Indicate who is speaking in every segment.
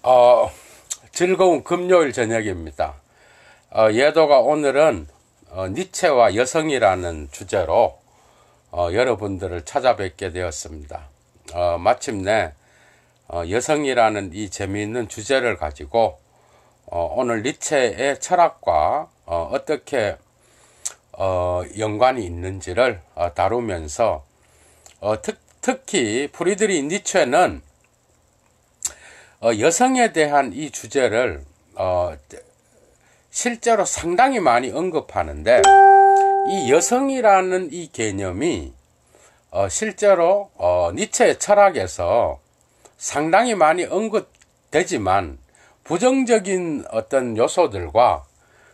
Speaker 1: 어, 즐거운 금요일 저녁입니다. 예도가 오늘은 니체와 여성이라는 주제로 여러분들을 찾아뵙게 되었습니다. 마침내 여성이라는 이 재미있는 주제를 가지고 오늘 니체의 철학과 어떻게 연관이 있는지를 다루면서 특히 프리드리히 니체는 여성에 대한 이 주제를 실제로 상당히 많이 언급하는데, 이 여성이라는 이 개념이 실제로 니체의 철학에서 상당히 많이 언급되지만 부정적인 어떤 요소들과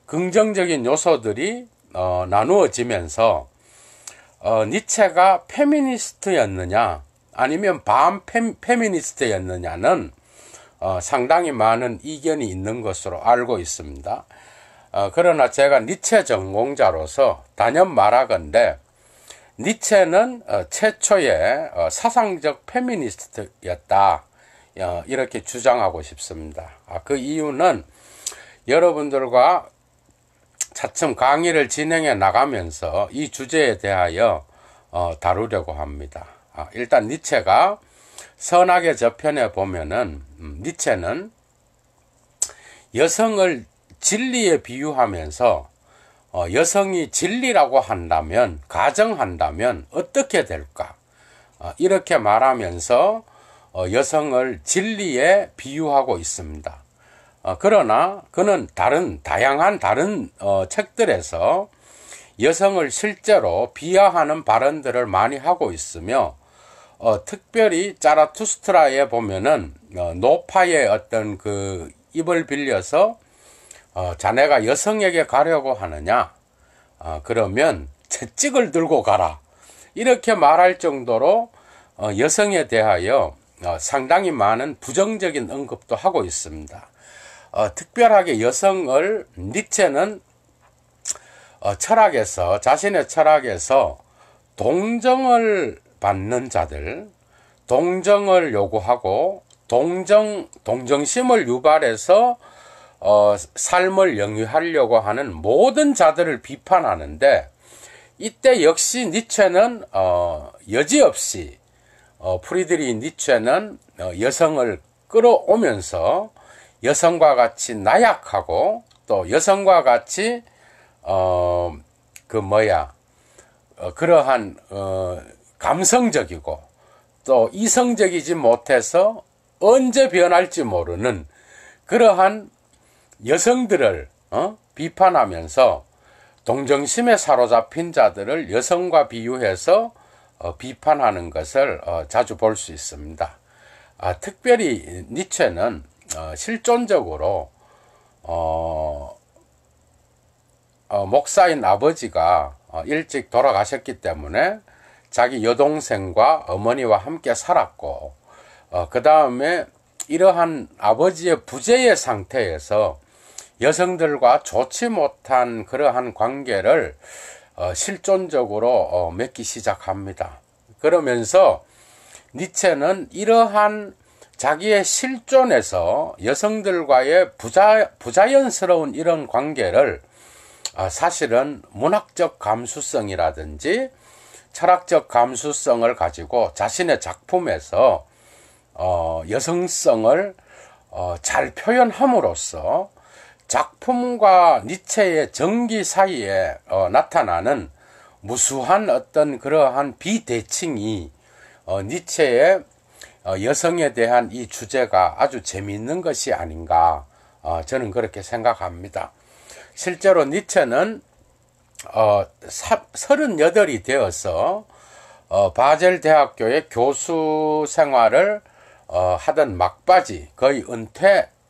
Speaker 1: 긍정적인 요소들이 나누어지면서 니체가 페미니스트였느냐 아니면 반페미니스트였느냐는 상당히 많은 이견이 있는 것으로 알고 있습니다. 그러나 제가 니체 전공자로서 단연 말하건대 니체는 최초의 사상적 페미니스트였다, 이렇게 주장하고 싶습니다. 그 이유는 여러분들과 차츰 강의를 진행해 나가면서 이 주제에 대하여 다루려고 합니다. 일단 니체가 선악의 저편에 보면은 니체는 여성을 진리에 비유하면서 여성이 진리라고 한다면, 가정한다면 어떻게 될까, 이렇게 말하면서 여성을 진리에 비유하고 있습니다. 그러나 그는 다양한 다른 책들에서 여성을 실제로 비하하는 발언들을 많이 하고 있으며, 특별히 자라투스트라에 보면은 노파의 어떤 그 입을 빌려서 자네가 여성에게 가려고 하느냐, 그러면 채찍을 들고 가라, 이렇게 말할 정도로 여성에 대하여 상당히 많은 부정적인 언급도 하고 있습니다. 특별하게 여성을 니체는 철학에서, 자신의 철학에서 동정을 받는 자들, 동정을 요구하고 동정심을 유발해서 삶을 영위하려고 하는 모든 자들을 비판하는데, 이때 역시 니체는 여지없이 프리드리히 니체는 여성을 끌어오면서 여성과 같이 나약하고 또 여성과 같이 그러한 감성적이고 또 이성적이지 못해서 언제 변할지 모르는 그러한 여성들을 비판하면서 동정심에 사로잡힌 자들을 여성과 비유해서 비판하는 것을 자주 볼 수 있습니다. 특별히 니체는 실존적으로 목사인 아버지가 일찍 돌아가셨기 때문에 자기 여동생과 어머니와 함께 살았고, 그 다음에 이러한 아버지의 부재의 상태에서 여성들과 좋지 못한 그러한 관계를 실존적으로 맺기 시작합니다. 그러면서 니체는 이러한 자기의 실존에서 여성들과의 부자연스러운 이런 관계를 사실은 문학적 감수성이라든지 철학적 감수성을 가지고 자신의 작품에서 여성성을 잘 표현함으로써 작품과 니체의 정기 사이에 나타나는 무수한 어떤 그러한 비대칭이 니체의 여성에 대한 이 주제가 아주 재미있는 것이 아닌가, 저는 그렇게 생각합니다. 실제로 니체는 38이 되어서 바젤 대학교의 교수 생활을 하던 막바지, 거의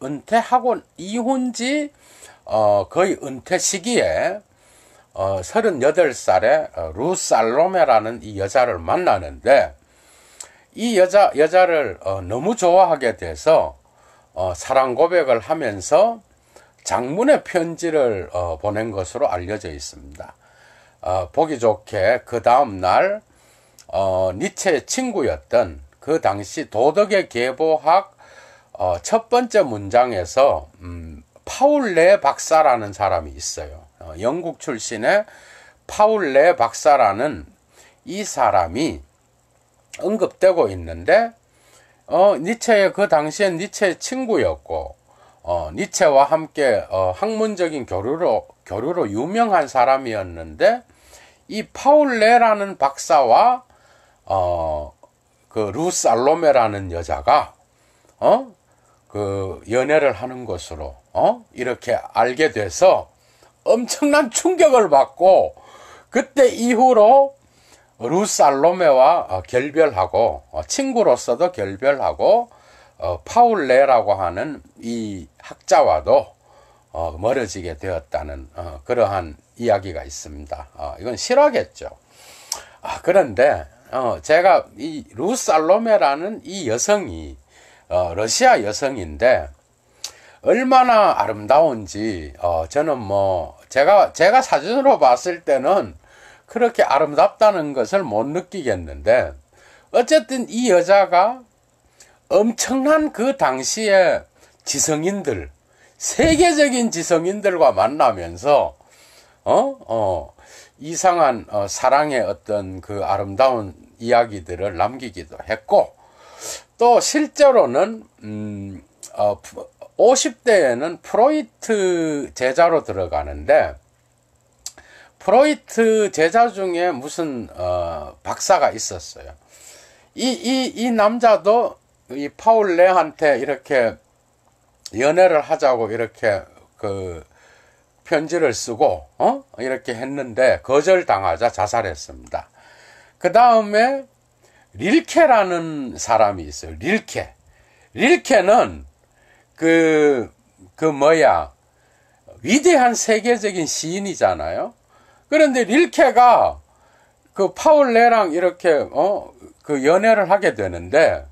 Speaker 1: 은퇴하고 이혼지 거의 은퇴 시기에 38살에 루 살로메라는 이 여자를 만나는데, 이 여자를 너무 좋아하게 돼서 사랑 고백을 하면서 장문의 편지를 보낸 것으로 알려져 있습니다. 보기 좋게 그 다음날 니체의 친구였던 그 당시 도덕의 계보학 첫 번째 문장에서 파울레 박사라는 사람이 있어요. 영국 출신의 파울레 박사라는 이 사람이 언급되고 있는데 니체의 그 당시엔 니체의 친구였고 니체와 함께 학문적인 교류로 유명한 사람이었는데 이 파울레라는 박사와 그 루살로메라는 여자가 그 연애를 하는 것으로 이렇게 알게 돼서 엄청난 충격을 받고 그때 이후로 루살로메와 결별하고 친구로서도 결별하고 파울레라고 하는 이 학자와도 멀어지게 되었다는 그러한 이야기가 있습니다. 이건 실화겠죠. 그런데 제가 이 루살로메라는 이 여성이 러시아 여성인데 얼마나 아름다운지 저는 뭐 제가 사진으로 봤을 때는 그렇게 아름답다는 것을 못 느끼겠는데 어쨌든 이 여자가 엄청난 그 당시에 지성인들, 세계적인 지성인들과 만나면서 이상한 사랑의 어떤 그 아름다운 이야기들을 남기기도 했고 또 실제로는 50대에는 프로이트 제자로 들어가는데 프로이트 제자 중에 무슨 박사가 있었어요. 이 남자도 이 파울레한테 이렇게 연애를 하자고 이렇게 그 편지를 쓰고 이렇게 했는데 거절당하자 자살했습니다. 그 다음에 릴케라는 사람이 있어요. 릴케는 위대한 세계적인 시인이잖아요. 그런데 릴케가 그 파울레랑 이렇게 그 연애를 하게 되는데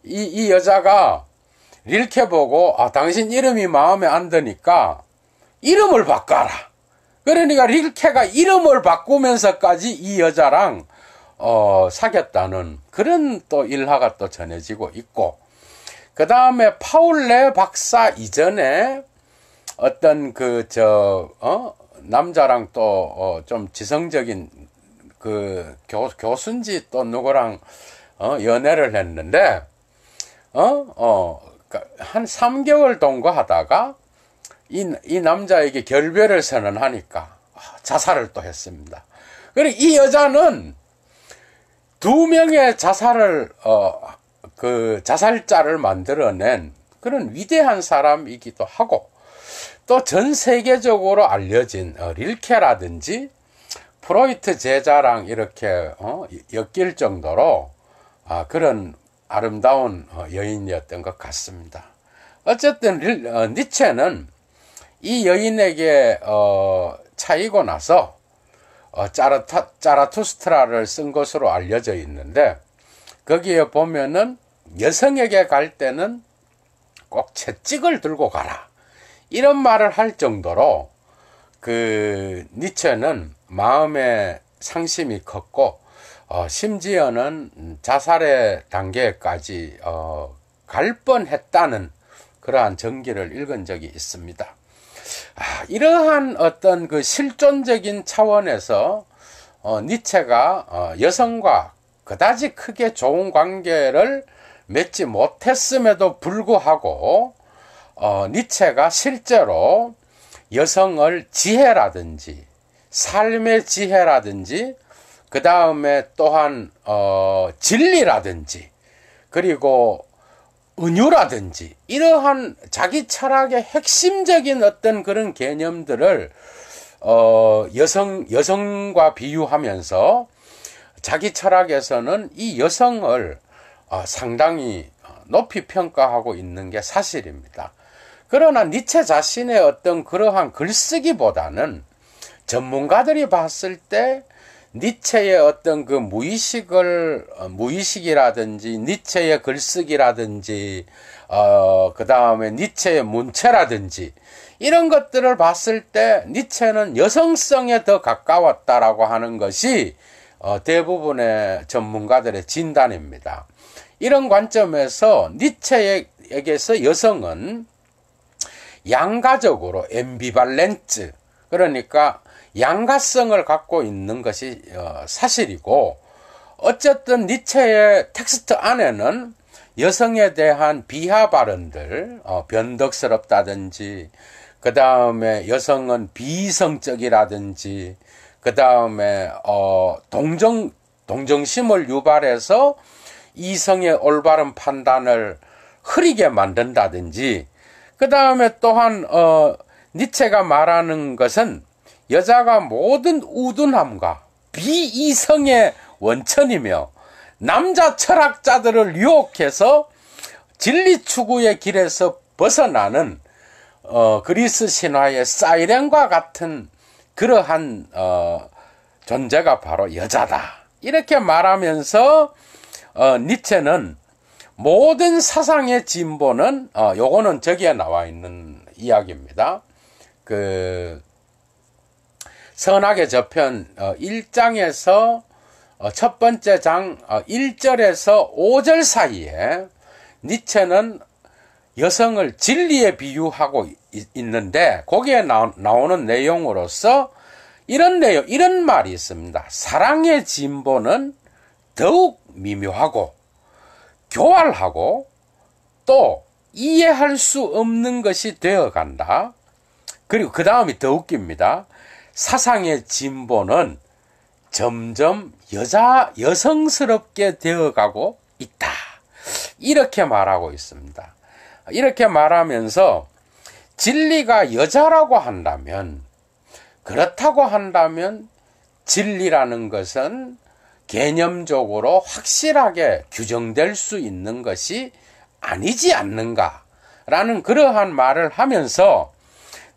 Speaker 1: 이 여자가 릴케 보고 당신 이름이 마음에 안 드니까 이름을 바꿔라. 그러니까 릴케가 이름을 바꾸면서까지 이 여자랑 사귀었다는 그런 또 일화가 또 전해지고 있고, 그 다음에 파울레 박사 이전에 어떤 남자랑 또 좀 지성적인 그 교수인지 또 누구랑 연애를 했는데 한 3개월 동거하다가 이 남자에게 결별을 선언하니까 자살을 또 했습니다. 그리고 이 여자는 2명의 자살자를 만들어낸 그런 위대한 사람이기도 하고, 또 전 세계적으로 알려진 릴케라든지 프로이트 제자랑 이렇게 엮일 정도로 그런 아름다운 여인이었던 것 같습니다. 어쨌든 니체는 이 여인에게 차이고 나서 자라투스트라를 쓴 것으로 알려져 있는데, 거기에 보면은 여성에게 갈 때는 꼭 채찍을 들고 가라, 이런 말을 할 정도로 그 니체는 마음의 상심이 컸고 심지어는 자살의 단계까지 갈 뻔했다는 그러한 전기를 읽은 적이 있습니다. 이러한 어떤 그 실존적인 차원에서 니체가 여성과 그다지 크게 좋은 관계를 맺지 못했음에도 불구하고 니체가 실제로 여성을 지혜라든지 삶의 지혜라든지 그 다음에 또한 진리라든지 그리고 은유라든지 이러한 자기 철학의 핵심적인 어떤 그런 개념들을 여성과 비유하면서 자기 철학에서는 이 여성을 상당히 높이 평가하고 있는 게 사실입니다. 그러나 니체 자신의 어떤 그러한 글쓰기보다는 전문가들이 봤을 때 니체의 어떤 그 무의식이라든지 니체의 글쓰기라든지 그 다음에 니체의 문체라든지 이런 것들을 봤을 때 니체는 여성성에 더 가까웠다라고 하는 것이 대부분의 전문가들의 진단입니다. 이런 관점에서 니체에게서 여성은 양가적으로 앰비발렌트, 그러니까 양가성을 갖고 있는 것이 사실이고, 어쨌든 니체의 텍스트 안에는 여성에 대한 비하 발언들, 변덕스럽다든지, 그 다음에 여성은 비이성적이라든지, 그 다음에 동정심을 유발해서 이성의 올바른 판단을 흐리게 만든다든지, 그 다음에 또한 니체가 말하는 것은 여자가 모든 우둔함과 비이성의 원천이며 남자 철학자들을 유혹해서 진리 추구의 길에서 벗어나는 그리스 신화의 사이렌과 같은 그러한 존재가 바로 여자다. 이렇게 말하면서 니체는 모든 사상의 진보는 요거는 저기에 나와 있는 이야기입니다. 그 선악의 저편 1장에서 첫 번째 장 1절에서 5절 사이에 니체는 여성을 진리에 비유하고 있는데, 거기에 나오는 내용으로서 이런 말이 있습니다. 사랑의 진보는 더욱 미묘하고 교활하고 또 이해할 수 없는 것이 되어간다. 그리고 그 다음이 더 웃깁니다. 사상의 진보는 점점 여성스럽게 되어가고 있다. 이렇게 말하고 있습니다. 이렇게 말하면서 진리가 여자라고 한다면, 그렇다고 한다면 진리라는 것은 개념적으로 확실하게 규정될 수 있는 것이 아니지 않는가라는 그러한 말을 하면서,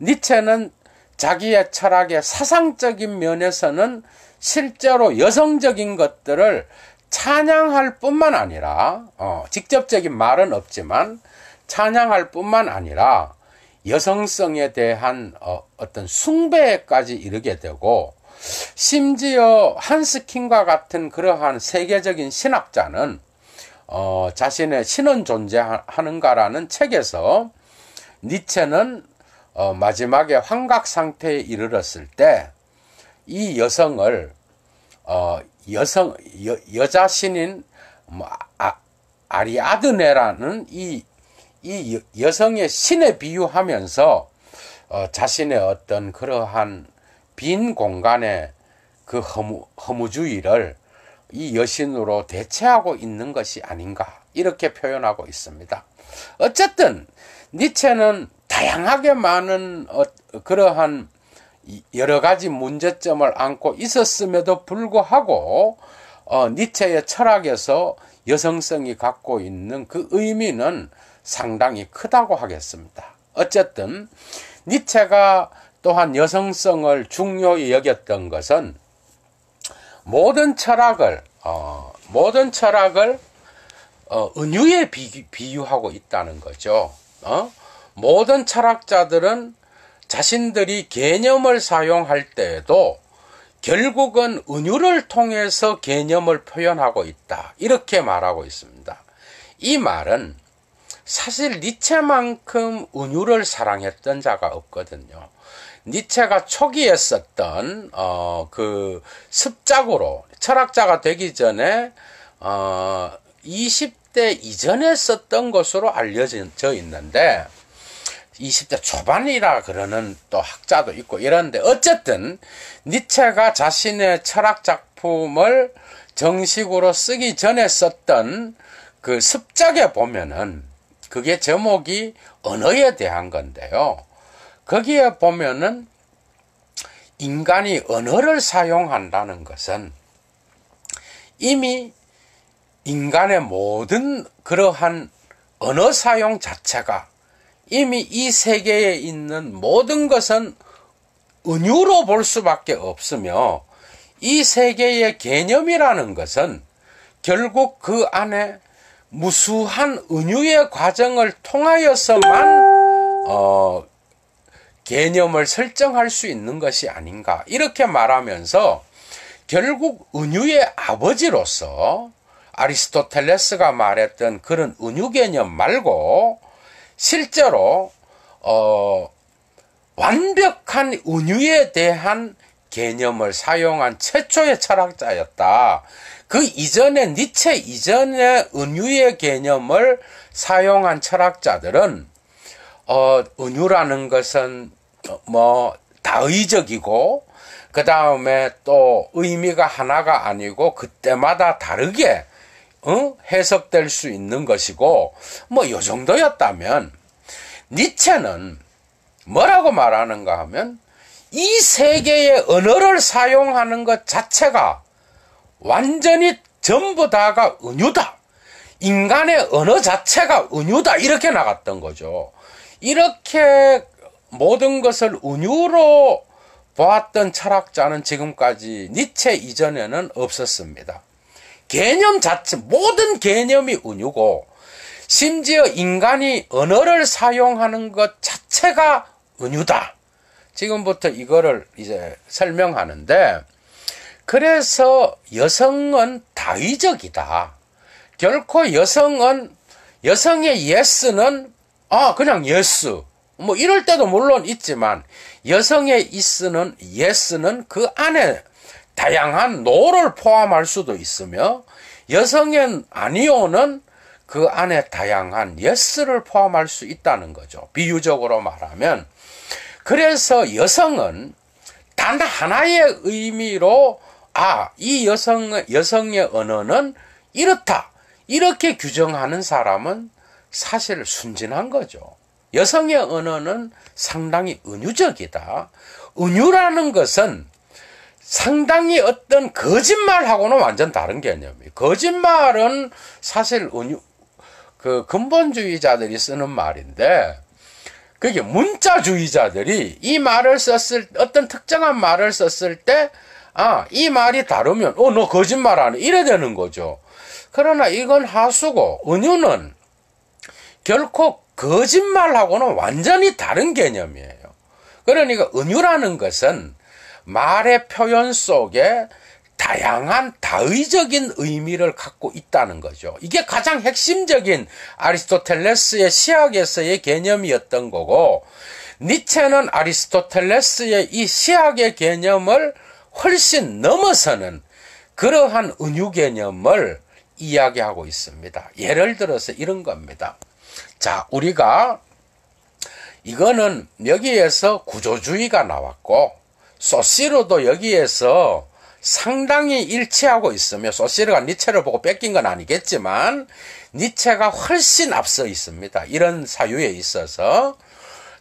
Speaker 1: 니체는 자기의 철학의 사상적인 면에서는 실제로 여성적인 것들을 찬양할 뿐만 아니라, 직접적인 말은 없지만 찬양할 뿐만 아니라 여성성에 대한 어떤 숭배까지 이르게 되고, 심지어 한스킹과 같은 그러한 세계적인 신학자는 자신의 신은 존재하는가라는 책에서 니체는 마지막에 환각 상태에 이르렀을 때 이 여성을 여자 신인 아리아드네라는 이 여성의 신에 비유하면서 자신의 어떤 그러한 빈 공간의 그 허무주의를 이 여신으로 대체하고 있는 것이 아닌가, 이렇게 표현하고 있습니다. 어쨌든 니체는 다양하게 많은 그러한 여러 가지 문제점을 안고 있었음에도 불구하고 니체의 철학에서 여성성이 갖고 있는 그 의미는 상당히 크다고 하겠습니다. 어쨌든 니체가 또한 여성성을 중요히 여겼던 것은 모든 철학을 은유에 비유하고 있다는 거죠. 모든 철학자들은 자신들이 개념을 사용할 때에도 결국은 은유를 통해서 개념을 표현하고 있다, 이렇게 말하고 있습니다. 이 말은 사실 니체만큼 은유를 사랑했던 자가 없거든요. 니체가 초기에 썼던 그 습작으로, 철학자가 되기 전에 20대 이전에 썼던 것으로 알려져 있는데, 20대 초반이라 그러는 또 학자도 있고 이런데, 어쨌든 니체가 자신의 철학 작품을 정식으로 쓰기 전에 썼던 그 습작에 보면은, 그게 제목이 언어에 대한 건데요. 거기에 보면은 인간이 언어를 사용한다는 것은 이미 인간의 모든 그러한 언어 사용 자체가 이미 이 세계에 있는 모든 것은 은유로 볼 수밖에 없으며, 이 세계의 개념이라는 것은 결국 그 안에 무수한 은유의 과정을 통하여서만 개념을 설정할 수 있는 것이 아닌가, 이렇게 말하면서 결국 은유의 아버지로서 아리스토텔레스가 말했던 그런 은유 개념 말고 실제로 완벽한 은유에 대한 개념을 사용한 최초의 철학자였다. 그 이전에 니체 이전의 은유의 개념을 사용한 철학자들은 은유라는 것은 뭐 다의적이고 그 다음에 또 의미가 하나가 아니고 그때마다 다르게 해석될 수 있는 것이고 뭐 요 정도였다면 니체는 뭐라고 말하는가 하면 이 세계의 언어를 사용하는 것 자체가 완전히 전부 다가 은유다. 인간의 언어 자체가 은유다. 이렇게 나갔던 거죠. 이렇게 모든 것을 은유로 보았던 철학자는 지금까지 니체 이전에는 없었습니다. 개념 자체, 모든 개념이 은유고 심지어 인간이 언어를 사용하는 것 자체가 은유다. 지금부터 이거를 이제 설명하는데, 그래서 여성은 다의적이다. 결코 여성의 예스는 그냥 예스 뭐 이럴 때도 물론 있지만 여성의 예스는 그 안에 다양한 노를 포함할 수도 있으며 여성의 아니오는 그 안에 다양한 예스를 포함할 수 있다는 거죠. 비유적으로 말하면. 그래서 여성은 단 하나의 의미로 이 여성의 언어는 이렇다. 이렇게 규정하는 사람은 사실 순진한 거죠. 여성의 언어는 상당히 은유적이다. 은유라는 것은 상당히 어떤 거짓말하고는 완전 다른 개념이에요. 거짓말은 사실 그 근본주의자들이 쓰는 말인데, 그게 문자주의자들이 이 말을 어떤 특정한 말을 썼을 때, 이 말이 다르면, 너 거짓말하네. 이래 되는 거죠. 그러나 이건 하수고, 은유는 결코 거짓말하고는 완전히 다른 개념이에요. 그러니까 은유라는 것은 말의 표현 속에 다양한 다의적인 의미를 갖고 있다는 거죠. 이게 가장 핵심적인 아리스토텔레스의 시학에서의 개념이었던 거고, 니체는 아리스토텔레스의 이 시학의 개념을 훨씬 넘어서는 그러한 은유 개념을 이야기하고 있습니다. 예를 들어서 이런 겁니다. 자, 우리가 이거는 여기에서 구조주의가 나왔고 소시르도 여기에서 상당히 일치하고 있으며, 소시르가 니체를 보고 뺏긴 건 아니겠지만 니체가 훨씬 앞서 있습니다. 이런 사유에 있어서.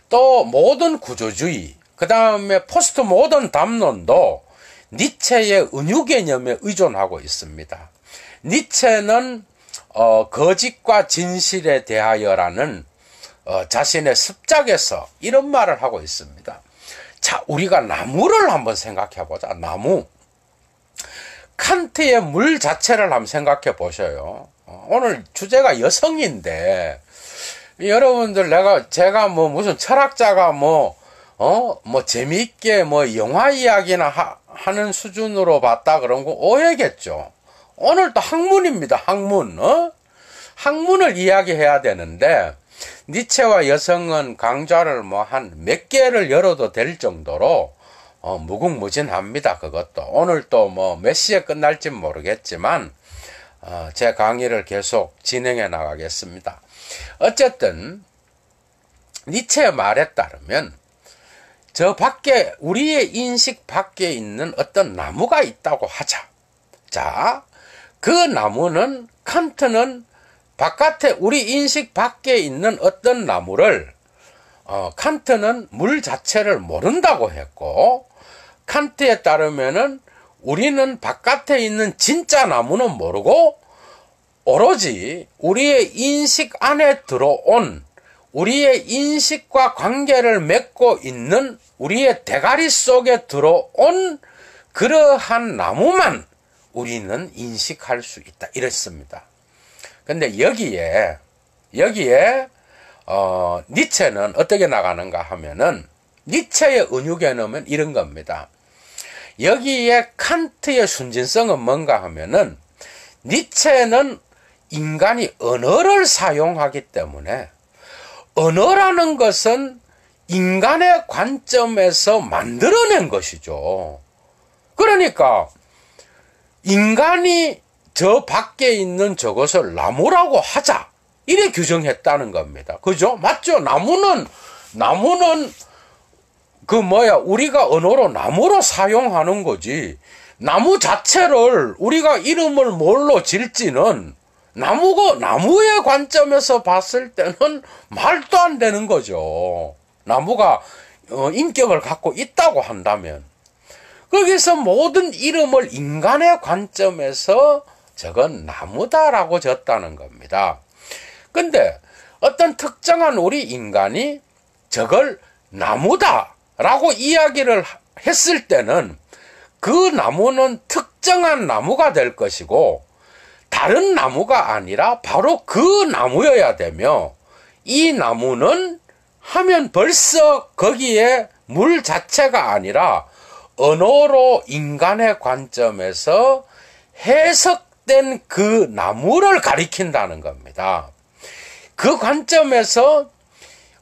Speaker 1: 또 모든 구조주의, 그 다음에 포스트 모던 담론도 니체의 은유 개념에 의존하고 있습니다. 니체는 거짓과 진실에 대하여라는 자신의 습작에서 이런 말을 하고 있습니다. 자, 우리가 나무를 한번 생각해 보자. 나무. 칸트의 물 자체를 한번 생각해 보셔요. 오늘 주제가 여성인데, 여러분들 제가 무슨 철학자가 재미있게 영화 이야기나 하는 수준으로 봤다 그런 거 오해겠죠. 오늘 또 학문입니다. 학문. 학문을 이야기해야 되는데, 니체와 여성은 강좌를 한 몇 개를 열어도 될 정도로 무궁무진합니다. 그것도. 오늘 또 몇 시에 끝날지 모르겠지만 제 강의를 계속 진행해 나가겠습니다. 어쨌든 니체의 말에 따르면 저 밖에, 우리의 인식 밖에 있는 어떤 나무가 있다고 하자. 자, 그 나무는, 칸트는 바깥에, 우리 인식 밖에 있는 어떤 나무를 칸트는 물 자체를 모른다고 했고, 칸트에 따르면은 우리는 바깥에 있는 진짜 나무는 모르고 오로지 우리의 인식 안에 들어온, 우리의 인식과 관계를 맺고 있는 우리의 대가리 속에 들어온 그러한 나무만 우리는 인식할 수 있다. 이랬습니다. 근데 여기에 니체는 어떻게 나가는가 하면은, 니체의 은유 개념은 이런 겁니다. 여기에 칸트의 순진성은 뭔가 하면은 니체는 인간이 언어를 사용하기 때문에 언어라는 것은 인간의 관점에서 만들어낸 것이죠. 그러니까 인간이 저 밖에 있는 저것을 나무라고 하자 이래 규정했다는 겁니다. 그죠? 맞죠? 나무는 우리가 언어로 나무로 사용하는 거지. 나무 자체를 우리가 이름을 뭘로 질지는 나무의 관점에서 봤을 때는 말도 안 되는 거죠. 나무가 인격을 갖고 있다고 한다면 거기서 모든 이름을 인간의 관점에서 저건 나무다라고 졌다는 겁니다. 근데 어떤 특정한 우리 인간이 저걸 나무다라고 이야기를 했을 때는 그 나무는 특정한 나무가 될 것이고 다른 나무가 아니라 바로 그 나무여야 되며 이 나무는 하면 벌써 거기에 물 자체가 아니라 언어로 인간의 관점에서 해석된 그 나무를 가리킨다는 겁니다. 그 관점에서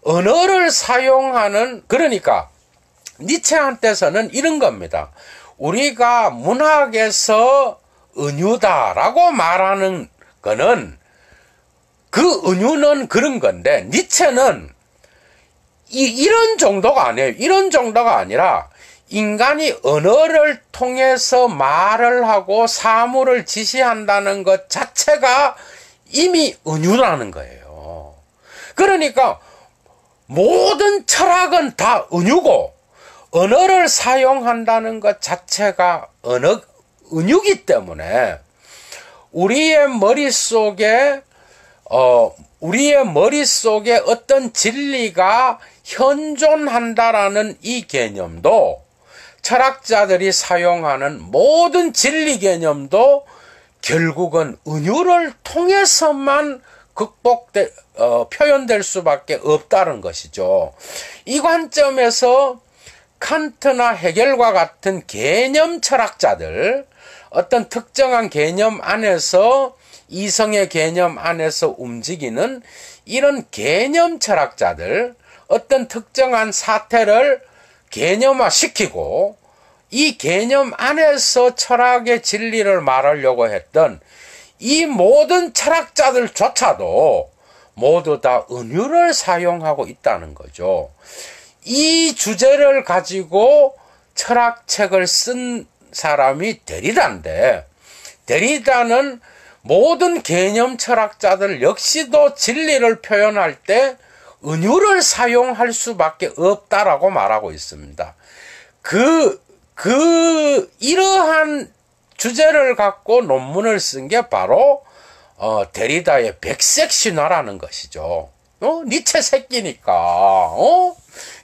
Speaker 1: 언어를 사용하는, 그러니까 니체한테서는 이런 겁니다. 우리가 문학에서 은유다라고 말하는 거는 그 은유는 그런 건데 니체는 이런 정도가 아니에요. 이런 정도가 아니라 인간이 언어를 통해서 말을 하고 사물을 지시한다는 것 자체가 이미 은유라는 거예요. 그러니까 모든 철학은 다 은유고 언어를 사용한다는 것 자체가 은유기 때문에 우리의 머릿속에 어떤 진리가 현존한다라는 이 개념도 철학자들이 사용하는 모든 진리 개념도 결국은 은유를 통해서만 표현될 수밖에 없다는 것이죠. 이 관점에서 칸트나 헤겔과 같은 개념 철학자들, 어떤 특정한 개념 안에서 이성의 개념 안에서 움직이는 이런 개념 철학자들, 어떤 특정한 사태를 개념화시키고 이 개념 안에서 철학의 진리를 말하려고 했던 이 모든 철학자들조차도 모두 다 은유를 사용하고 있다는 거죠. 이 주제를 가지고 철학책을 쓴 사람이 데리다인데, 데리다는 모든 개념 철학자들 역시도 진리를 표현할 때 은유를 사용할 수밖에 없다라고 말하고 있습니다. 이러한 주제를 갖고 논문을 쓴 게 바로 데리다의 백색 신화라는 것이죠. 니체 새끼니까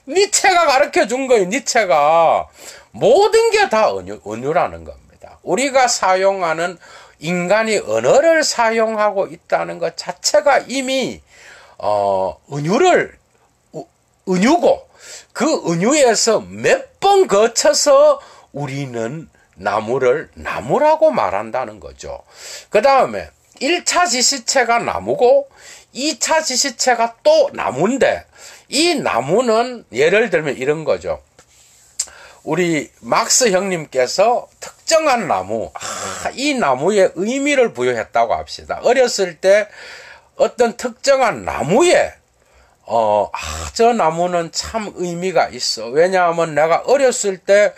Speaker 1: 니체가 가르쳐 준 거예요. 니체가 모든 게 다 은유라는 겁니다. 우리가 사용하는 인간이 언어를 사용하고 있다는 것 자체가 이미 은유고 그 은유에서 몇 번 거쳐서 우리는 나무를 나무라고 말한다는 거죠. 그 다음에 1차 지시체가 나무고 2차 지시체가 또 나무인데, 이 나무는 예를 들면 이런 거죠. 우리 막스 형님께서 특정한 나무, 이 나무에 의미를 부여했다고 합시다. 어렸을 때 어떤 특정한 나무에 저 나무는 참 의미가 있어. 왜냐하면 내가 어렸을 때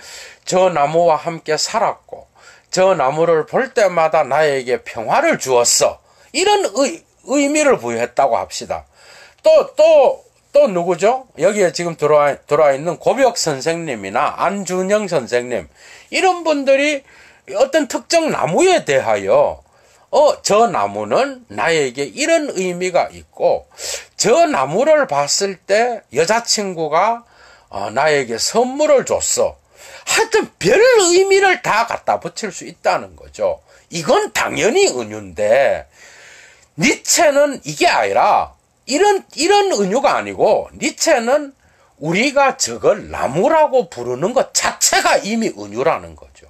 Speaker 1: 저 나무와 함께 살았고 저 나무를 볼 때마다 나에게 평화를 주었어. 이런 의미를 부여했다고 합시다. 또 누구죠? 여기에 지금 들어와 있는 고벽 선생님이나 안준영 선생님, 이런 분들이 어떤 특정 나무에 대하여 저 나무는 나에게 이런 의미가 있고, 저 나무를 봤을 때 여자친구가 나에게 선물을 줬어. 하여튼 별 의미를 다 갖다 붙일 수 있다는 거죠. 이건 당연히 은유인데, 니체는 이게 아니라 이런 은유가 아니고, 니체는 우리가 저걸 나무라고 부르는 것 자체가 이미 은유라는 거죠.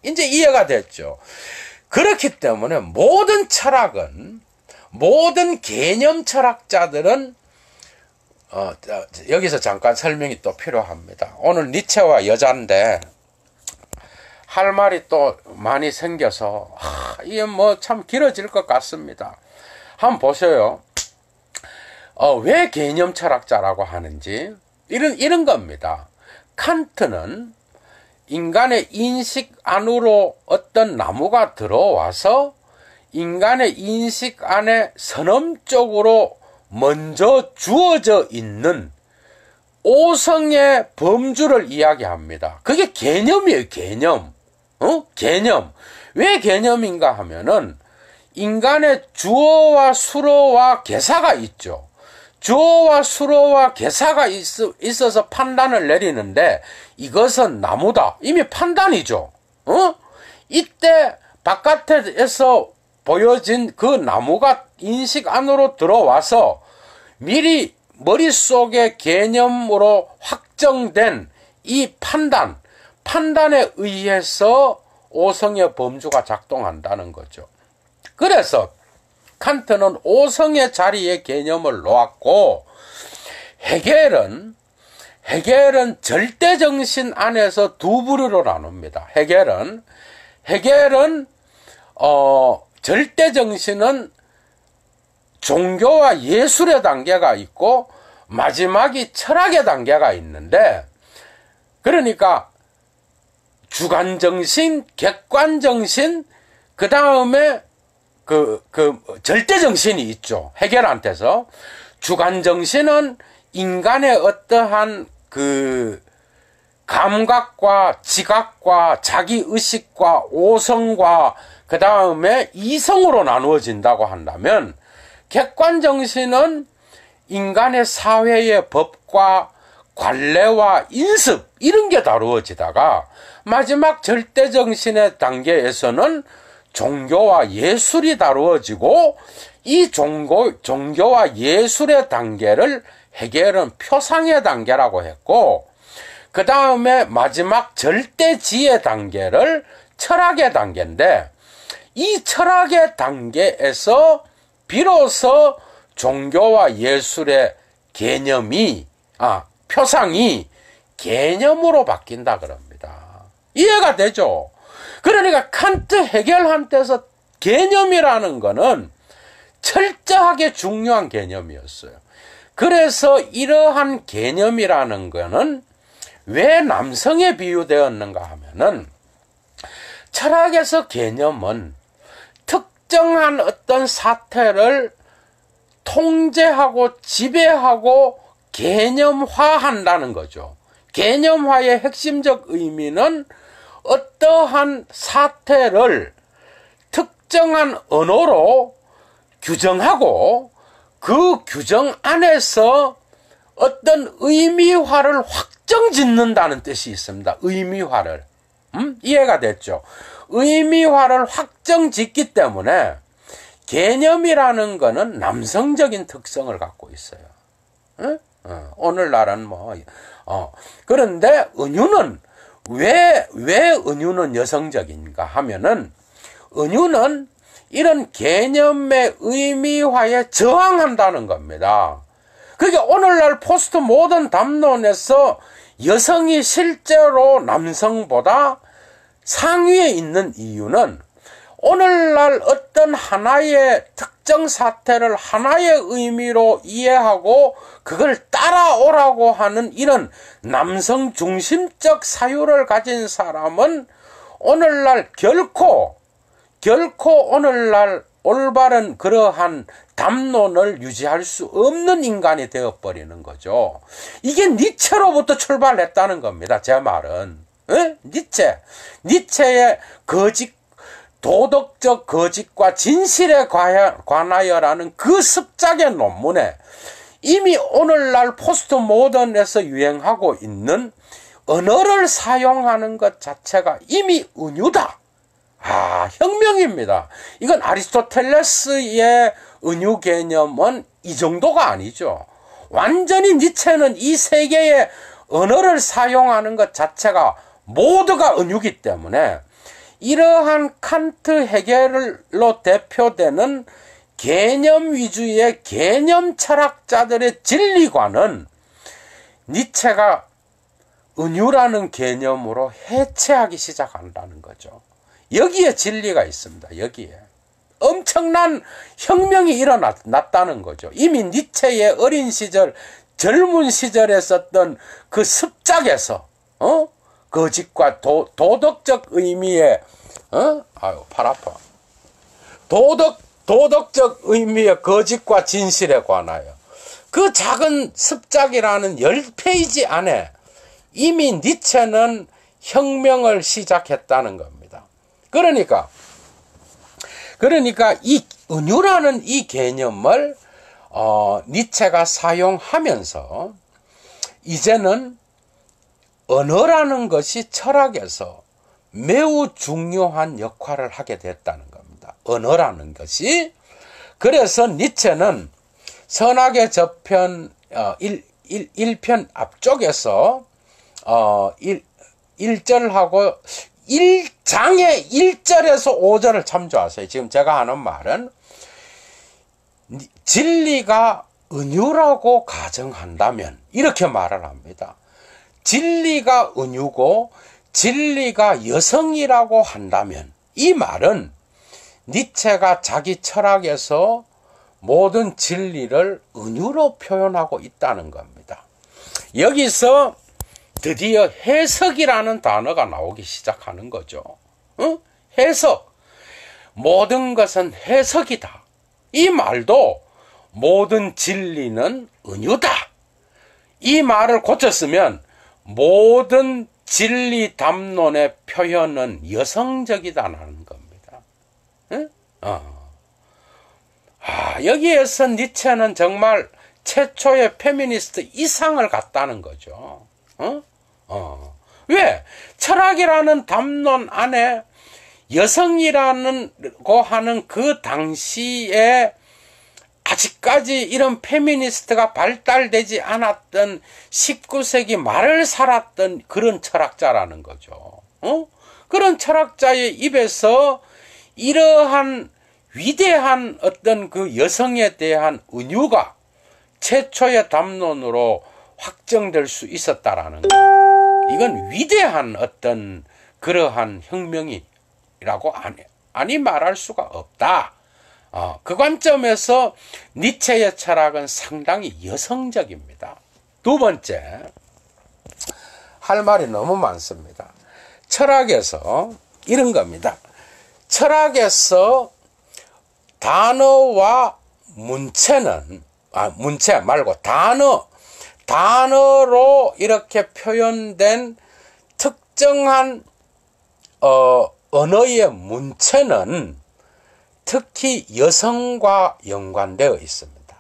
Speaker 1: 이제 이해가 됐죠. 그렇기 때문에 모든 철학은, 모든 개념 철학자들은 여기서 잠깐 설명이 또 필요합니다. 오늘 니체와 여자인데 할 말이 또 많이 생겨서 이게 뭐 참 길어질 것 같습니다. 한번 보세요. 왜 개념 철학자라고 하는지 이런 겁니다. 칸트는 인간의 인식 안으로 어떤 나무가 들어와서 인간의 인식 안에 선언적으로 먼저 주어져 있는 오성의 범주를 이야기합니다. 그게 개념이에요, 개념. 개념. 왜 개념인가 하면은 인간의 주어와 수어와 개사가 있죠. 주어와 수어와 개사가 있어서 판단을 내리는데 이것은 나무다. 이미 판단이죠. 이때 바깥에서 보여진 그 나무가 인식 안으로 들어와서 미리 머릿속의 개념으로 확정된 이 판단에 의해서 오성의 범주가 작동한다는 거죠. 그래서 칸트는 오성의 자리에 개념을 놓았고, 헤겔은 절대정신 안에서 두 부류로 나눕니다. 헤겔은 절대정신은 종교와 예술의 단계가 있고 마지막이 철학의 단계가 있는데, 그러니까 주관정신, 객관정신, 그 다음에 절대정신이 있죠. 헤겔한테서. 주관정신은 인간의 어떠한 감각과 지각과 자기의식과 오성과 그 다음에 이성으로 나누어진다고 한다면, 객관정신은 인간의 사회의 법과 관례와 인습, 이런 게 다루어지다가, 마지막 절대정신의 단계에서는 종교와 예술이 다루어지고, 이 종교와 예술의 단계를 헤겔은 표상의 단계라고 했고, 그 다음에 마지막 절대지의 단계를 철학의 단계인데, 이 철학의 단계에서 비로소 종교와 예술의 표상이 개념으로 바뀐다 그럽니다. 이해가 되죠? 그러니까 칸트, 헤겔한테서 개념이라는 거는 철저하게 중요한 개념이었어요. 그래서 이러한 개념이라는 거는 왜 남성에 비유되었는가 하면은, 철학에서 개념은 특정한 어떤 사태를 통제하고 지배하고 개념화한다는 거죠. 개념화의 핵심적 의미는 어떠한 사태를 특정한 언어로 규정하고 그 규정 안에서 어떤 의미화를 확정짓는다는 뜻이 있습니다. 의미화를. 이해가 됐죠? 의미화를 확정짓기 때문에 개념이라는 거는 남성적인 특성을 갖고 있어요. 오늘날은 그런데 은유는 왜 은유는 여성적인가 하면은, 은유는 이런 개념의 의미화에 저항한다는 겁니다. 그게 오늘날 포스트 모던 담론에서 여성이 실제로 남성보다 상위에 있는 이유는, 오늘날 어떤 하나의 특정 사태를 하나의 의미로 이해하고 그걸 따라오라고 하는 이런 남성 중심적 사유를 가진 사람은 오늘날 결코 오늘날 올바른 그러한 담론을 유지할 수 없는 인간이 되어버리는 거죠. 이게 니체로부터 출발했다는 겁니다. 제 말은. 니체의 도덕적 거짓과 진실에 관하여라는 그 습작의 논문에 이미 오늘날 포스트 모던에서 유행하고 있는 언어를 사용하는 것 자체가 이미 은유다. 혁명입니다. 이건 아리스토텔레스의 은유 개념은 이 정도가 아니죠. 완전히 니체는 이 세 개의 언어를 사용하는 것 자체가 모두가 은유기 때문에 이러한 칸트 헤겔로 대표되는 개념 위주의 개념 철학자들의 진리관은 니체가 은유라는 개념으로 해체하기 시작한다는 거죠. 여기에 진리가 있습니다. 여기에. 엄청난 혁명이 일어났다는 거죠. 이미 니체의 어린 시절, 젊은 시절에 썼던 그 습작에서, 거짓과 도덕적 의미의, 아유, 팔 아파. 도덕적 의미의 거짓과 진실에 관하여 그 작은 습작이라는 10페이지 안에 이미 니체는 혁명을 시작했다는 겁니다. 그러니까 이 은유라는 이 개념을 니체가 사용하면서 이제는 언어라는 것이 철학에서 매우 중요한 역할을 하게 됐다는 겁니다. 언어라는 것이. 그래서 니체는 선악의 저편 1편 앞쪽에서 1절하고 1장의 1절에서 5절을 참조하세요. 지금 제가 하는 말은 진리가 은유라고 가정한다면 이렇게 말을 합니다. 진리가 은유고 진리가 여성이라고 한다면 이 말은 니체가 자기 철학에서 모든 진리를 은유로 표현하고 있다는 겁니다. 여기서 드디어 해석이라는 단어가 나오기 시작하는 거죠. 해석. 모든 것은 해석이다. 이 말도 모든 진리는 은유다. 이 말을 고쳤으면 모든 진리 담론의 표현은 여성적이다라는 겁니다. 여기에서 니체는 정말 최초의 페미니스트 이상을 갖다는 거죠. 왜? 철학이라는 담론 안에 여성이라고 하는 그 당시에 아직까지 이런 페미니스트가 발달되지 않았던 19세기 말을 살았던 그런 철학자라는 거죠. 그런 철학자의 입에서 이러한 위대한 어떤 그 여성에 대한 은유가 최초의 담론으로 확정될 수 있었다라는 것. 이건 위대한 어떤 그러한 혁명이라고 아니 말할 수가 없다. 그 관점에서 니체의 철학은 상당히 여성적입니다. 두 번째, 할 말이 너무 많습니다. 철학에서 이런 겁니다. 철학에서 단어와 문체는, 문체 말고 단어로 이렇게 표현된 특정한 언어의 문체는 특히 여성과 연관되어 있습니다.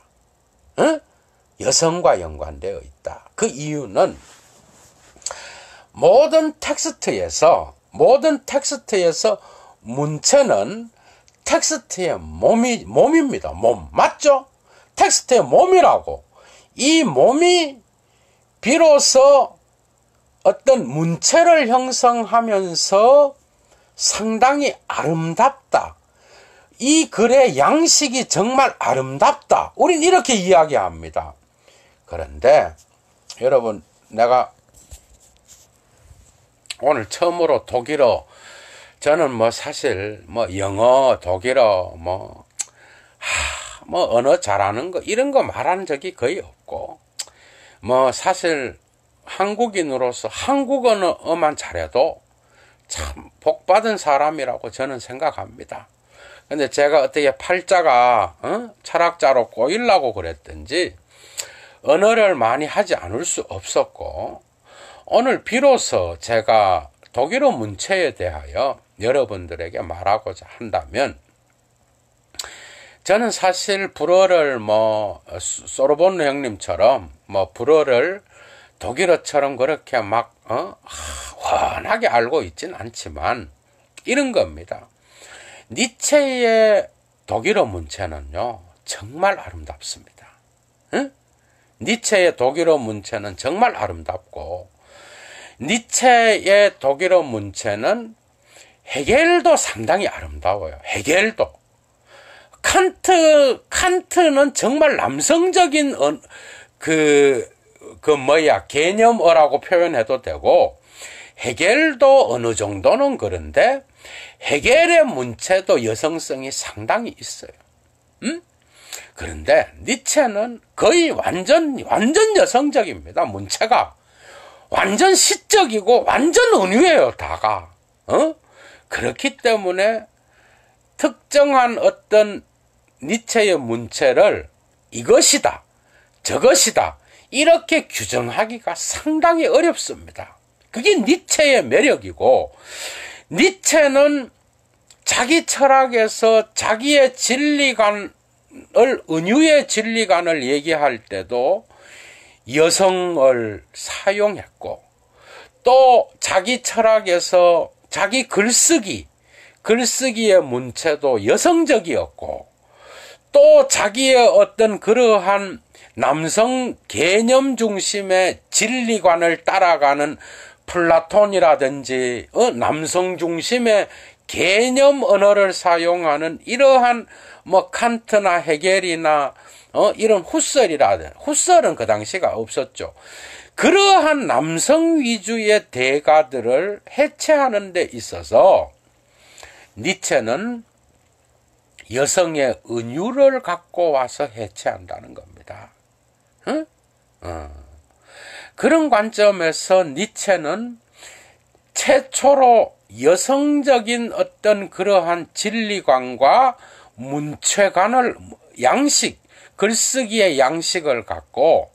Speaker 1: 여성과 연관되어 있다. 그 이유는 모든 텍스트에서 문체는 텍스트의 몸입니다. 몸. 맞죠? 텍스트의 몸이라고. 이 몸이 비로소 어떤 문체를 형성하면서 상당히 아름답다. 이 글의 양식이 정말 아름답다. 우린 이렇게 이야기합니다. 그런데 여러분, 내가 오늘 처음으로 독일어, 저는 사실 영어, 독일어, 언어 잘하는 거, 이런 거 말하는 적이 거의 없고, 사실 한국인으로서 한국어만 잘해도 참 복받은 사람이라고 저는 생각합니다. 근데 제가 어떻게 팔자가 철학자로 꼬이려고 그랬든지 언어를 많이 하지 않을 수 없었고, 오늘 비로소 제가 독일어 문체에 대하여 여러분들에게 말하고자 한다면, 저는 사실 불어를 소르본느 형님처럼 불어를 독일어처럼 그렇게 막 훤하게 알고 있진 않지만 이런 겁니다. 니체의 독일어 문체는요 정말 아름답습니다. 니체의 독일어 문체는 정말 아름답고, 니체의 독일어 문체는 헤겔도 상당히 아름다워요. 헤겔도. 칸트는 정말 남성적인 개념어라고 표현해도 되고, 헤겔도 어느 정도는 그런데, 헤겔의 문체도 여성성이 상당히 있어요. 그런데 니체는 거의 완전 여성적입니다. 문체가. 완전 시적이고, 완전 은유예요, 다가. 그렇기 때문에, 특정한 어떤 니체의 문체를 이것이다, 저것이다, 이렇게 규정하기가 상당히 어렵습니다. 그게 니체의 매력이고, 니체는 자기 철학에서 자기의 진리관을, 은유의 진리관을 얘기할 때도 여성을 사용했고, 또 자기 철학에서 자기 글쓰기의 문체도 여성적이었고, 또 자기의 어떤 그러한 남성 개념 중심의 진리관을 따라가는 플라톤이라든지 남성 중심의 개념 언어를 사용하는 이러한 칸트나 헤겔이나 이런 후설은 그 당시가 없었죠. 그러한 남성 위주의 대가들을 해체하는 데 있어서 니체는 여성의 은유를 갖고 와서 해체한다는 겁니다. 그런 관점에서 니체는 최초로 여성적인 어떤 그러한 진리관과 문체관을, 글쓰기의 양식을 갖고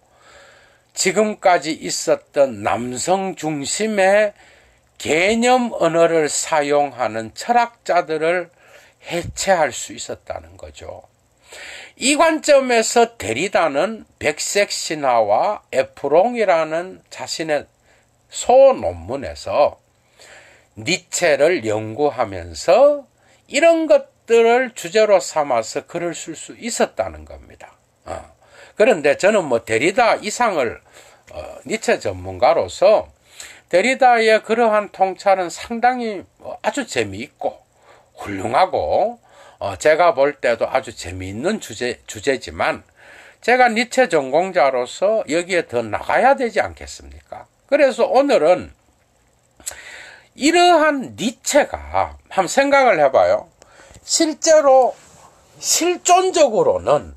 Speaker 1: 지금까지 있었던 남성 중심의 개념 언어를 사용하는 철학자들을 해체할 수 있었다는 거죠. 이 관점에서 데리다는 백색 신화와 에프롱이라는 자신의 소논문에서 니체를 연구하면서 이런 것들을 주제로 삼아서 글을 쓸 수 있었다는 겁니다. 그런데 저는 데리다 이상을 니체 전문가로서 데리다의 그러한 통찰은 상당히 아주 재미있고 훌륭하고 제가 볼 때도 아주 재미있는 주제지만 제가 니체 전공자로서 여기에 더 나가야 되지 않겠습니까? 그래서 오늘은 이러한 니체가 한번 생각을 해봐요. 실제로 실존적으로는